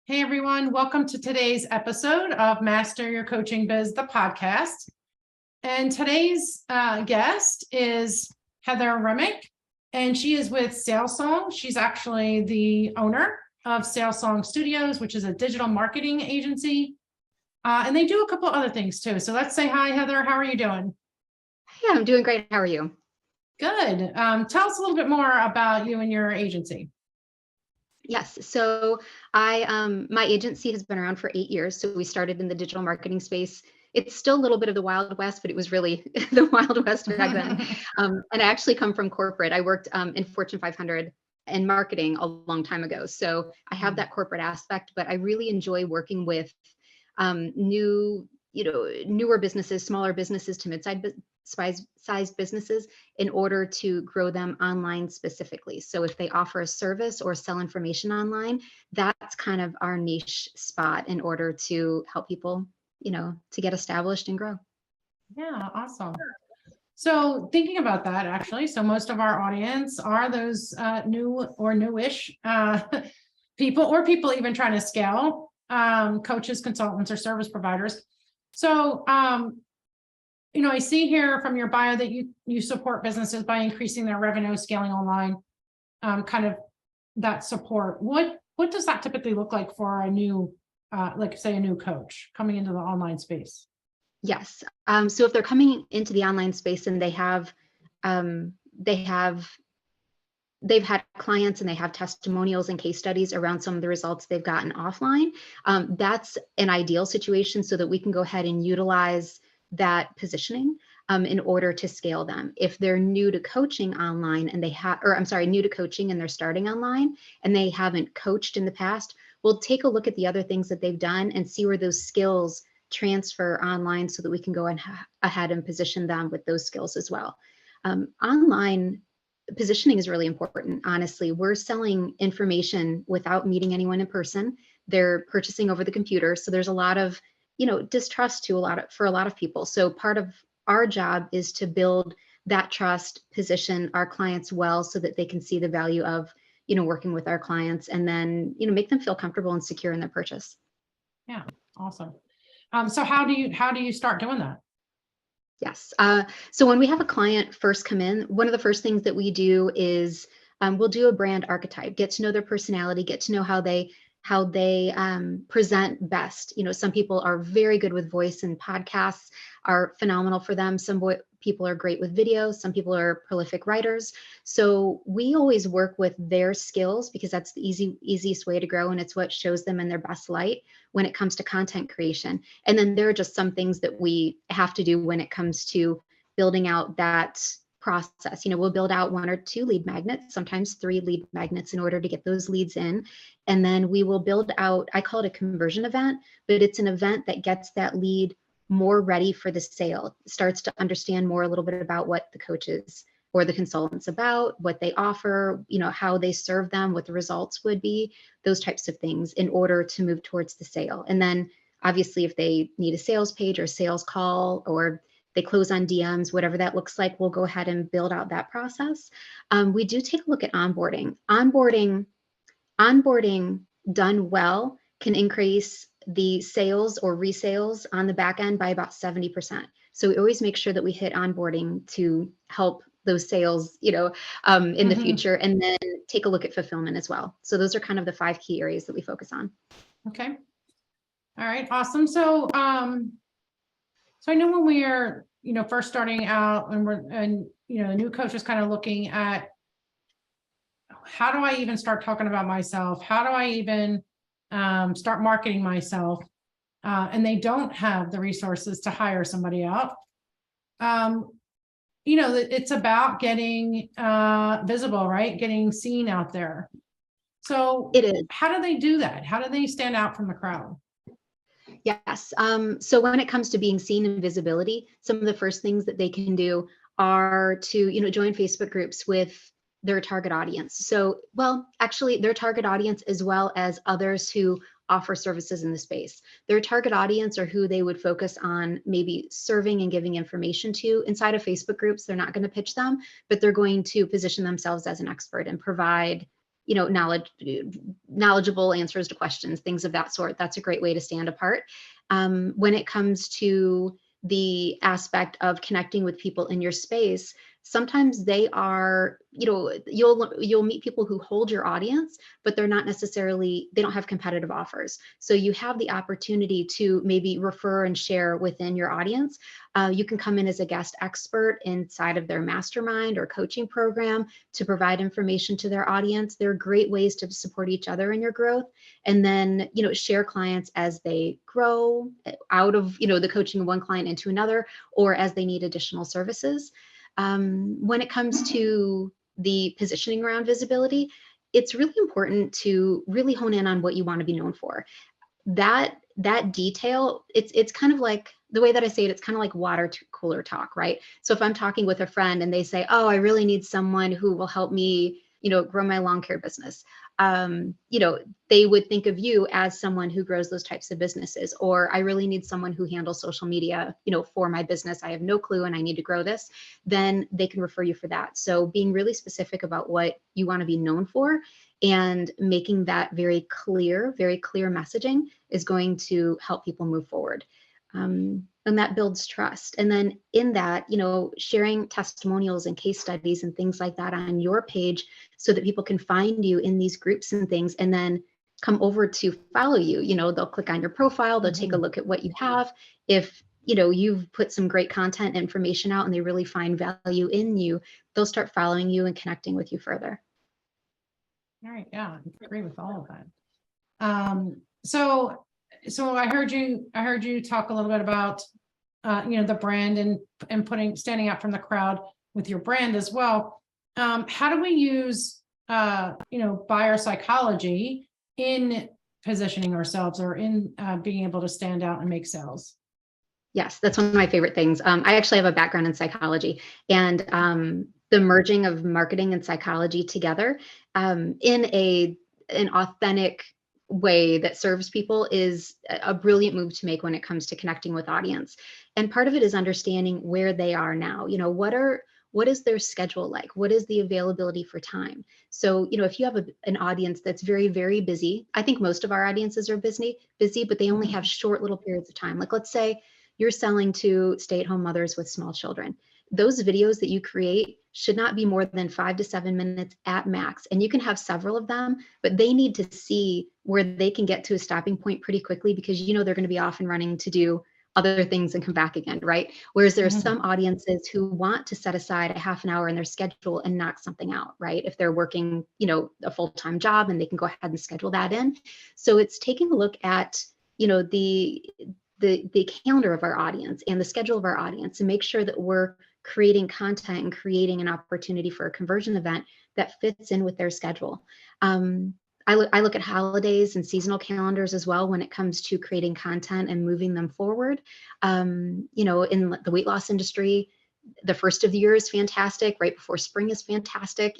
Hey everyone, welcome to today's episode of Master Your Coaching Biz, the podcast. And today's guest is Heather Remec, and she is with SalesSong. She's actually the owner of SalesSong Studios, which is a digital marketing agency. And they do a couple other things too. So let's say hi, Heather. How are you doing? Yeah, I'm doing great. How are you? Good. Tell us a little bit more about you and your agency. Yes. So my agency has been around for 8 years. So we started in the digital marketing space. It's still a little bit of the Wild West, but it was really the Wild West back then. And I actually come from corporate. I worked in Fortune 500 in marketing a long time ago. So I have that corporate aspect, but I really enjoy working with newer businesses, smaller businesses to mid-sized businesses in order to grow them online specifically. So if they offer a service or sell information online, that's kind of our niche spot in order to help people, to get established and grow. Yeah, awesome. So thinking about that, actually, so most of our audience are those new or newish people, or people even trying to scale, coaches, consultants, or service providers. So, I see here from your bio that you support businesses by increasing their revenue, scaling online, kind of that support. What does that typically look like for a new, like say a new coach coming into the online space? Yes. So if they're coming into the online space and they've had clients and they have testimonials and case studies around some of the results they've gotten offline, that's an ideal situation so that we can go ahead and utilize that positioning in order to scale them. If they're new to coaching online and new to coaching and they're starting online and they haven't coached in the past, we'll take a look at the other things that they've done and see where those skills transfer online so that we can go ahead and position them with those skills as well. Online positioning is really important. Honestly, we're selling information without meeting anyone in person. They're purchasing over the computer. So there's a lot of, distrust for a lot of people. So part of our job is to build that trust, position our clients well so that they can see the value of, working with our clients and then, make them feel comfortable and secure in their purchase. Yeah, awesome. So how do you start doing that? Yes. So when we have a client first come in, one of the first things that we do is we'll do a brand archetype, get to know their personality, get to know how they present best. Some people are very good with voice, and podcasts are phenomenal for them. Some people are great with video. Some people are prolific writers. So we always work with their skills because that's the easiest way to grow, and it's what shows them in their best light when it comes to content creation. And then there are just some things that we have to do when it comes to building out that process. We'll build out 1 or 2 lead magnets, sometimes 3 lead magnets in order to get those leads in. And then we will build out, I call it a conversion event, but it's an event that gets that lead more ready for the sale, starts to understand more a little bit about what the coaches or the consultants about, what they offer, how they serve them, what the results would be, those types of things in order to move towards the sale. And then obviously if they need a sales page or sales call or they close on DMs, whatever that looks like, we'll go ahead and build out that process. We do take a look at onboarding. Onboarding done well can increase the sales or resales on the back end by about 70%. So we always make sure that we hit onboarding to help those sales, in the future, and then take a look at fulfillment as well. So those are kind of the 5 key areas that we focus on. Okay. All right. Awesome. So, so I know when we are, first starting out and a new coach is kind of looking at how do I even start talking about myself? How do I even start marketing myself? And they don't have the resources to hire somebody out. It's about getting visible, right? Getting seen out there. So it is. How do they do that? How do they stand out from the crowd? Yes. So when it comes to being seen and visibility, some of the first things that they can do are to, join Facebook groups with their target audience. So, well, actually their target audience as well as others who offer services in the space. Their target audience are who they would focus on maybe serving and giving information to inside of Facebook groups. They're not going to pitch them, but they're going to position themselves as an expert and provide knowledgeable answers to questions, things of that sort. That's a great way to stand apart. When it comes to the aspect of connecting with people in your space, sometimes they are, you'll meet people who hold your audience, but they don't have competitive offers. So you have the opportunity to maybe refer and share within your audience. You can come in as a guest expert inside of their mastermind or coaching program to provide information to their audience. There are great ways to support each other in your growth, and then, share clients as they grow out of, the coaching of one client into another, or as they need additional services. When it comes to the positioning around visibility, it's really important to really hone in on what you want to be known for. That detail, it's kind of like, the way that I say it, it's kind of like water cooler talk, right? So if I'm talking with a friend and they say, oh, I really need someone who will help me, grow my lawn care business. They would think of you as someone who grows those types of businesses. Or I really need someone who handles social media, for my business. I have no clue and I need to grow this. Then they can refer you for that. So being really specific about what you want to be known for and making that very clear messaging is going to help people move forward. And that builds trust. And then in that, sharing testimonials and case studies and things like that on your page so that people can find you in these groups and things, and then come over to follow you. They'll click on your profile, they'll take a look at what you have. If, you've put some great content information out and they really find value in you, they'll start following you and connecting with you further. All right. Yeah, I agree with all of that. So I heard you talk a little bit about, the brand and standing out from the crowd with your brand as well. How do we use, buyer psychology in positioning ourselves or in being able to stand out and make sales? Yes, that's one of my favorite things. I actually have a background in psychology, and the merging of marketing and psychology together in an authentic way that serves people is a brilliant move to make when it comes to connecting with audience. And part of it is understanding where they are now. What is their schedule like? What is the availability for time? So, if you have an audience that's very, very busy, I think most of our audiences are busy, but they only have short little periods of time. Like, let's say you're selling to stay-at-home mothers with small children. Those videos that you create should not be more than 5 to 7 minutes at max. And you can have several of them, but they need to see where they can get to a stopping point pretty quickly, because they're going to be off and running to do other things and come back again, right? Whereas there are some audiences who want to set aside a half an hour in their schedule and knock something out, right? If they're working, a full-time job, and they can go ahead and schedule that in. So it's taking a look at, the calendar of our audience and the schedule of our audience, and make sure that we're creating content and creating an opportunity for a conversion event that fits in with their schedule. I look at holidays and seasonal calendars as well when it comes to creating content and moving them forward. In the weight loss industry, the first of the year is fantastic. Right before spring is fantastic.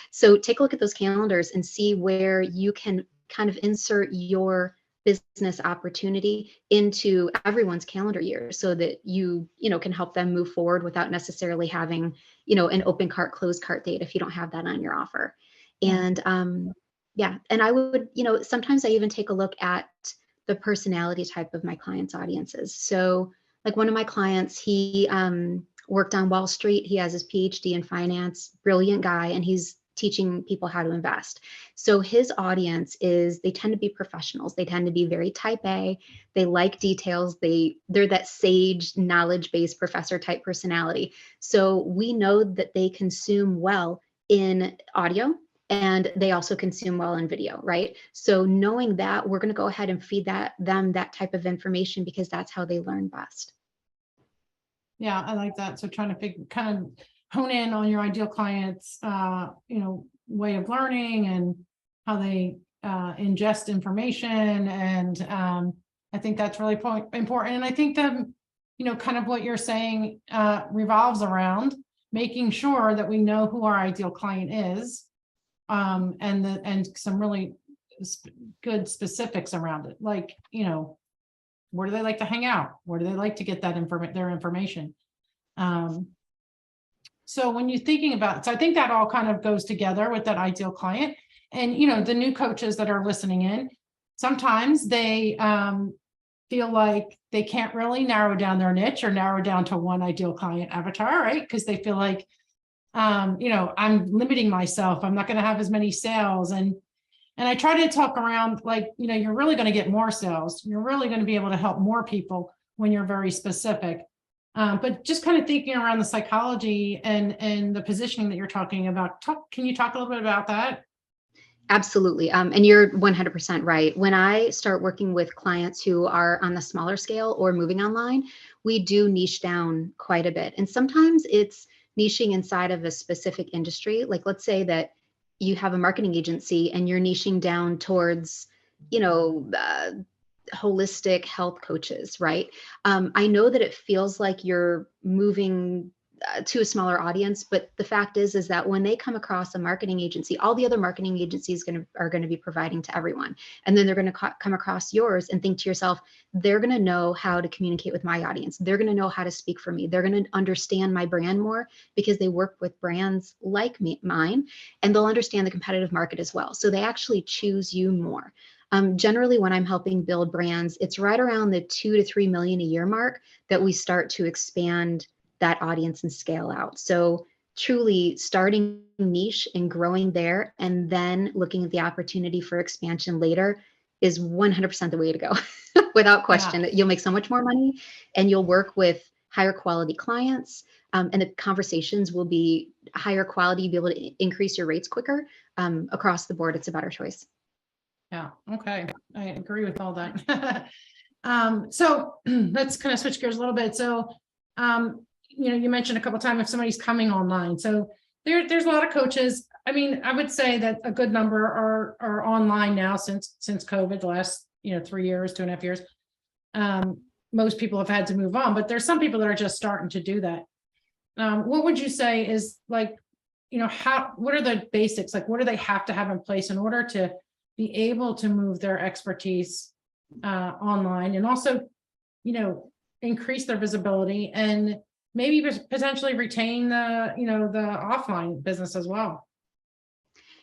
So take a look at those calendars and see where you can kind of insert your business opportunity into everyone's calendar year, so that you can help them move forward without necessarily having an open cart, closed cart date if you don't have that on your offer. And and I would, sometimes I even take a look at the personality type of my clients' audiences. So like one of my clients, he worked on Wall Street. He has his PhD in finance, brilliant guy, and he's teaching people how to invest. So his audience they tend to be professionals. They tend to be very type A. They like details. They're that sage, knowledge-based professor type personality. So we know that they consume well in audio, and they also consume well in video, right? So knowing that, we're going to go ahead and feed them that type of information, because that's how they learn best. Yeah, I like that. So trying to kind of hone in on your ideal clients, way of learning and how they ingest information. And I think that's really important. And I think that, kind of what you're saying revolves around making sure that we know who our ideal client is, and some really good specifics around it. Like, where do they like to hang out? Where do they like to get their information? So when you're thinking about, so I think that all kind of goes together with that ideal client. And, the new coaches that are listening in, sometimes they feel like they can't really narrow down their niche or narrow down to one ideal client avatar, right? Because they feel like, I'm limiting myself. I'm not going to have as many sales. And I try to talk around like, you're really going to get more sales. You're really going to be able to help more people when you're very specific. But just kind of thinking around the psychology and the positioning that you're talking about. Can you talk a little bit about that? Absolutely. And you're 100% right. When I start working with clients who are on the smaller scale or moving online, we do niche down quite a bit. And sometimes it's niching inside of a specific industry. Like, let's say that you have a marketing agency and you're niching down towards, holistic health coaches, right? I know that it feels like you're moving to a smaller audience, but the fact is that when they come across a marketing agency, all the other marketing agencies are going to be providing to everyone, and then they're going to come across yours and think to yourself, they're going to know how to communicate with my audience. They're going to know how to speak for me. They're going to understand my brand more because they work with brands like mine, and they'll understand the competitive market as well. So they actually choose you more. Generally, when I'm helping build brands, it's right around the 2 to 3 million a year mark that we start to expand that audience and scale out. So truly starting niche and growing there and then looking at the opportunity for expansion later is 100% the way to go. Without question. Yeah. You'll make so much more money and you'll work with higher quality clients, and the conversations will be higher quality. You'll be able to increase your rates quicker. Across the board, it's a better choice. Yeah. Okay. I agree with all that. So let's kind of switch gears a little bit. So, you mentioned a couple of times if somebody's coming online. So there's a lot of coaches. I mean, I would say that a good number are online now since COVID, the last, 3 years, 2.5 years. Most people have had to move on, but there's some people that are just starting to do that. What would you say is like, what are the basics? Like, what do they have to have in place in order to be able to move their expertise online and also, increase their visibility and maybe potentially retain the offline business as well?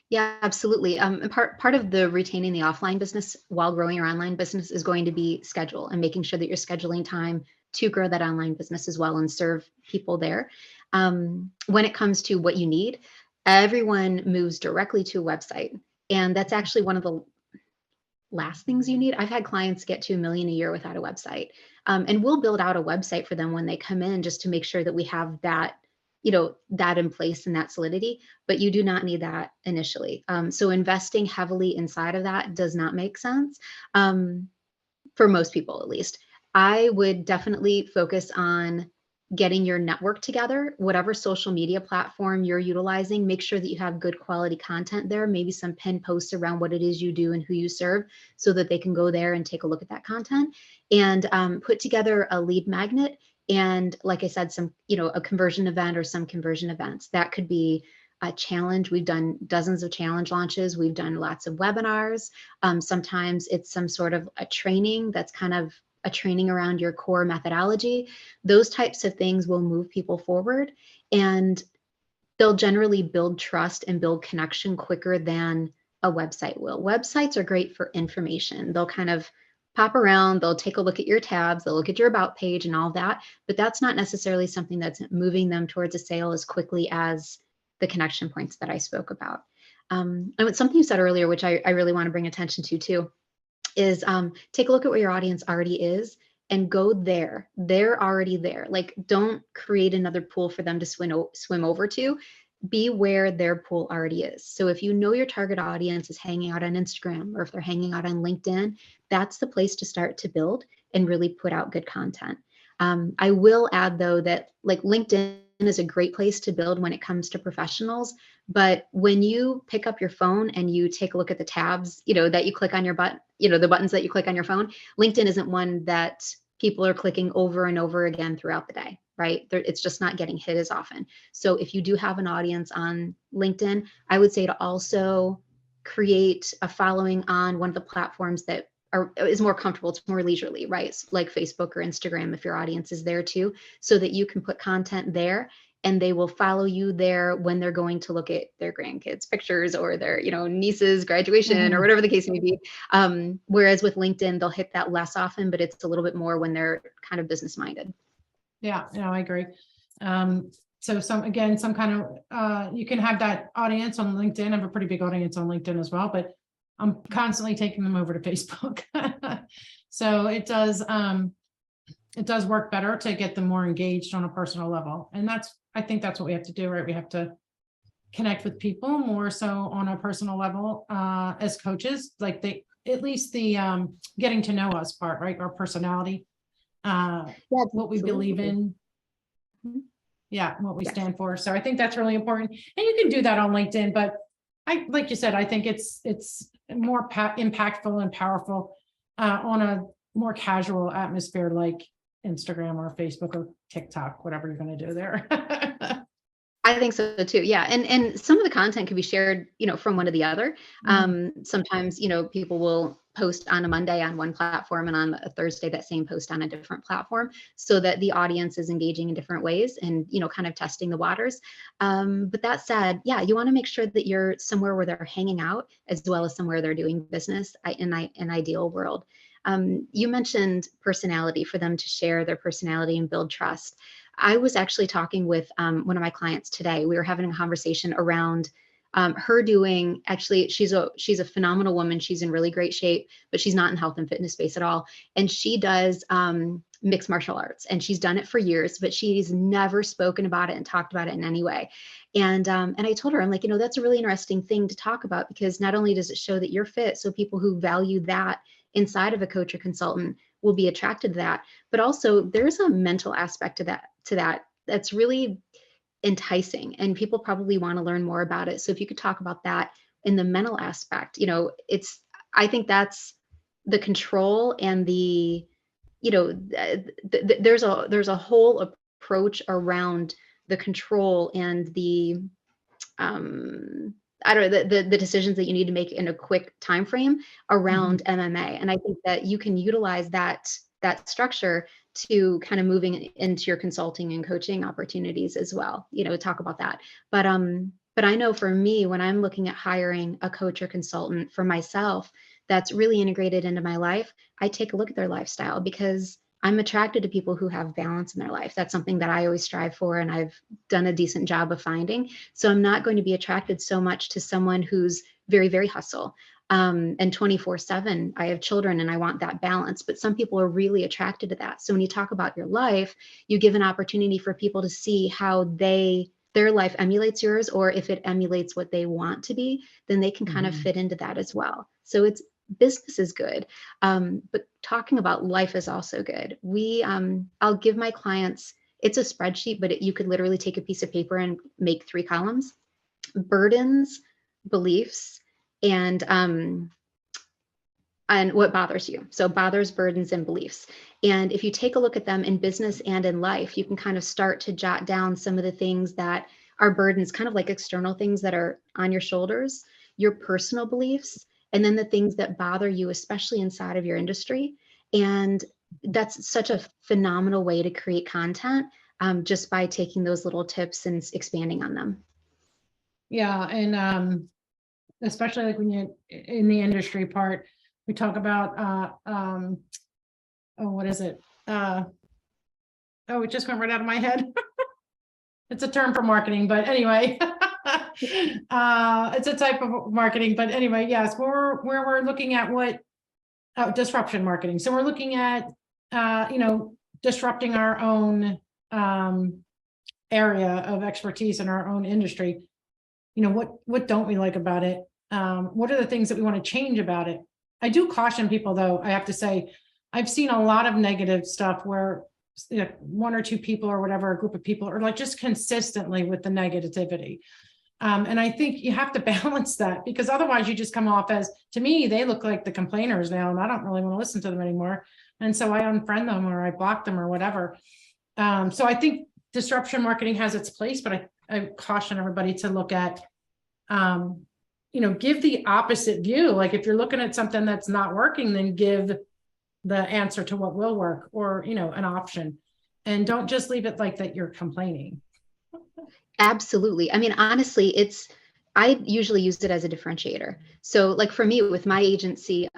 Yeah, absolutely. And part of the retaining the offline business while growing your online business is going to be schedule and making sure that you're scheduling time to grow that online business as well and serve people there. When it comes to what you need, everyone moves directly to a website. And that's actually one of the last things you need. I've had clients get to 1 million a year without a website. And we'll build out a website for them when they come in just to make sure that we have that, that in place and that solidity, but you do not need that initially. So investing heavily inside of that does not make sense, for most people, at least. I would definitely focus on getting your network together, whatever social media platform you're utilizing, make sure that you have good quality content there, maybe some pinned posts around what it is you do and who you serve so that they can go there and take a look at that content, and put together a lead magnet. And like I said, some, a conversion event or some conversion events. That could be a challenge. We've done dozens of challenge launches. We've done lots of webinars. Sometimes it's some sort of a training that's kind of a training around your core methodology. Those types of things will move people forward, and they'll generally build trust and build connection quicker than a website will. Websites are great for information. They'll kind of pop around, they'll take a look at your tabs, they'll look at your about page and all that, but that's not necessarily something that's moving them towards a sale as quickly as the connection points that I spoke about. And it's something you said earlier, which I really want to bring attention to too, is take a look at where your audience already is and go there. They're already there. Like, don't create another pool for them to swim over to. Be where their pool already is. So if you know your target audience is hanging out on Instagram, or if they're hanging out on LinkedIn, that's the place to start to build and really put out good content. I will add though that like LinkedIn is a great place to build when it comes to professionals. But when you pick up your phone and you take a look at the tabs, that you click on your button, the buttons that you click on your phone, LinkedIn isn't one that people are clicking over and over again throughout the day, right? It's just not getting hit as often. So if you do have an audience on LinkedIn, I would say to also create a following on one of the platforms that is more comfortable. It's more leisurely, right? Like Facebook or Instagram, if your audience is there too, so that you can put content there and they will follow you there when they're going to look at their grandkids' pictures or their, niece's graduation or whatever the case may be. Whereas with LinkedIn, they'll hit that less often, but it's a little bit more when they're kind of business minded. Yeah, no, I agree. So some kind of, you can have that audience on LinkedIn. I have a pretty big audience on LinkedIn as well, but I'm constantly taking them over to Facebook. So it does work better to get them more engaged on a personal level. And I think that's what we have to do, right? We have to connect with people more so on a personal level, as coaches, like at least the getting to know us part, right? Our personality, what we believe in. Yeah, what we stand for. So I think that's really important. And you can do that on LinkedIn, but like you said, I think it's more impactful and powerful on a more casual atmosphere like Instagram or Facebook or TikTok, whatever you're going to do there. I think so too. Yeah. And some of the content can be shared, from one to the other. Sometimes, people will post on a Monday on one platform and on a Thursday, that same post on a different platform, so that the audience is engaging in different ways and, kind of testing the waters. But that said, yeah, you want to make sure that you're somewhere where they're hanging out as well as somewhere they're doing business in an ideal world. You mentioned personality, for them to share their personality and build trust. I was actually talking with one of my clients today. We were having a conversation around her doing, actually, she's a phenomenal woman. She's in really great shape, but she's not in health and fitness space at all. And she does mixed martial arts, and she's done it for years, but she's never spoken about it and talked about it in any way. And I told her, I'm like, that's a really interesting thing to talk about, because not only does it show that you're fit, so people who value that inside of a coach or consultant will be attracted to that, but also there's a mental aspect to that that's really enticing, and people probably want to learn more about it. So if you could talk about that in the mental aspect, I think that's the control and the, there's a whole approach around the control and the I don't know, the decisions that you need to make in a quick time frame around MMA. And I think that you can utilize that structure to kind of moving into your consulting and coaching opportunities as well, talk about that. But I know for me, when I'm looking at hiring a coach or consultant for myself that's really integrated into my life, I take a look at their lifestyle, because I'm attracted to people who have balance in their life. That's something that I always strive for, and I've done a decent job of finding. So I'm not going to be attracted so much to someone who's very, very hustle. And 24/7, I have children and I want that balance, but some people are really attracted to that. So when you talk about your life, you give an opportunity for people to see how their life emulates yours, or if it emulates what they want to be, then they can kind of fit into that as well. So business is good. But talking about life is also good. I'll give my clients, it's a spreadsheet, but you could literally take a piece of paper and make 3 columns: burdens, beliefs, and what bothers you. So bothers, burdens, and beliefs. And if you take a look at them in business and in life, you can kind of start to jot down some of the things that are burdens, kind of like external things that are on your shoulders, your personal beliefs, and then the things that bother you, especially inside of your industry. And that's such a phenomenal way to create content, just by taking those little tips and expanding on them. Yeah. And especially like when you're in the industry part, we talk about, what is it? It just went right out of my head. It's a term for marketing, but anyway, it's a type of marketing, but anyway, yes, where we're looking at disruption marketing. So we're looking at, disrupting our own area of expertise in our own industry. What don't we like about it? What are the things that we want to change about it? I do caution people, though. I have to say, I've seen a lot of negative stuff where 1 or 2 people or whatever, a group of people are like just consistently with the negativity. And I think you have to balance that, because otherwise you just come off as, to me, they look like the complainers now, and I don't really want to listen to them anymore. And so I unfriend them or I block them or whatever. So I think disruption marketing has its place, but I caution everybody to look at, give the opposite view. Like if you're looking at something that's not working, then give the answer to what will work, or, an option, and don't just leave it like that you're complaining. Absolutely. I mean, honestly, I usually use it as a differentiator. So like for me with my agency,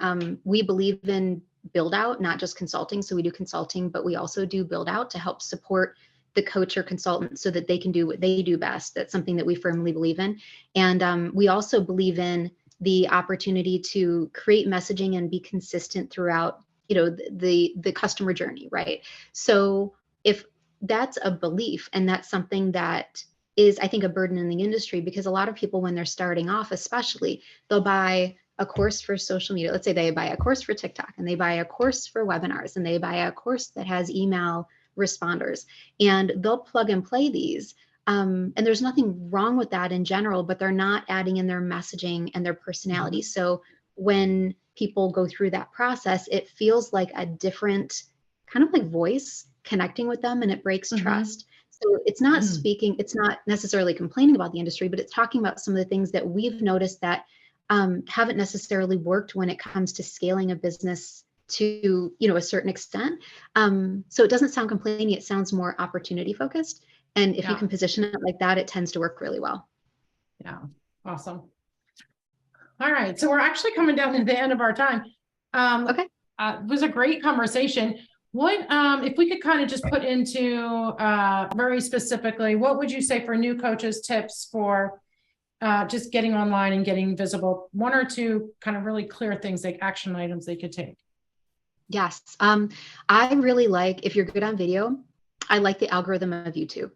we believe in build out, not just consulting. So we do consulting, but we also do build out to help support the coach or consultant so that they can do what they do best. That's something that we firmly believe in. And we also believe in the opportunity to create messaging and be consistent throughout, the customer journey, right? So if that's a belief and that's something that is, I think, a burden in the industry, because a lot of people, when they're starting off, especially, they'll buy a course for social media. Let's say they buy a course for TikTok and they buy a course for webinars and they buy a course that has email responders, and they'll plug and play these. And there's nothing wrong with that in general, but they're not adding in their messaging and their personality. So when people go through that process, it feels like a different kind of like voice connecting with them, and it breaks trust. So it's not speaking, it's not necessarily complaining about the industry, but it's talking about some of the things that we've noticed that haven't necessarily worked when it comes to scaling a business to, a certain extent. So it doesn't sound complaining, it sounds more opportunity focused. And if you can position it like that, it tends to work really well. Yeah, awesome. All right, so we're actually coming down to the end of our time. Okay. It was a great conversation. What, if we could kind of just put into very specifically, what would you say for new coaches, tips for just getting online and getting visible? One or two kind of really clear things, like action items they could take. Yes. I really like, if you're good on video, I like the algorithm of YouTube.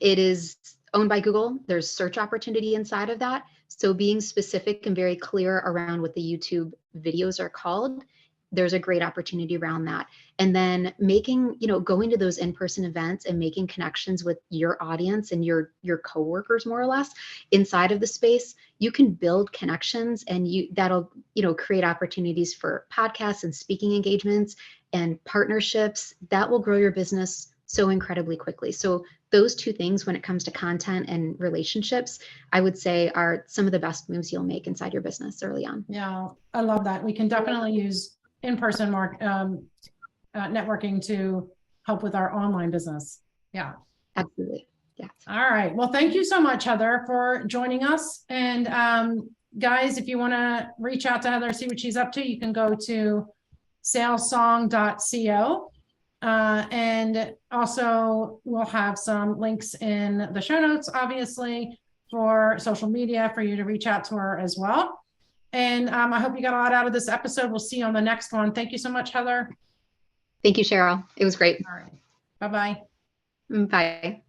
It is owned by Google. There's search opportunity inside of that. So being specific and very clear around what the YouTube videos are called, there's a great opportunity around that. And then making, going to those in-person events and making connections with your audience and your coworkers, more or less, inside of the space, you can build connections, and that'll, create opportunities for podcasts and speaking engagements and partnerships that will grow your business so incredibly quickly. So those two things, when it comes to content and relationships, I would say are some of the best moves you'll make inside your business early on. Yeah, I love that. We can definitely use in-person networking to help with our online business. Yeah, absolutely. Yeah. All right. Well, thank you so much, Heather, for joining us. And guys, if you want to reach out to Heather, see what she's up to, you can go to salesong.co. And also we'll have some links in the show notes, obviously, for social media for you to reach out to her as well. And I hope you got a lot out of this episode. We'll see you on the next one. Thank you so much, Heather. Thank you, Cheryl. It was great. All right. Bye-bye. Bye.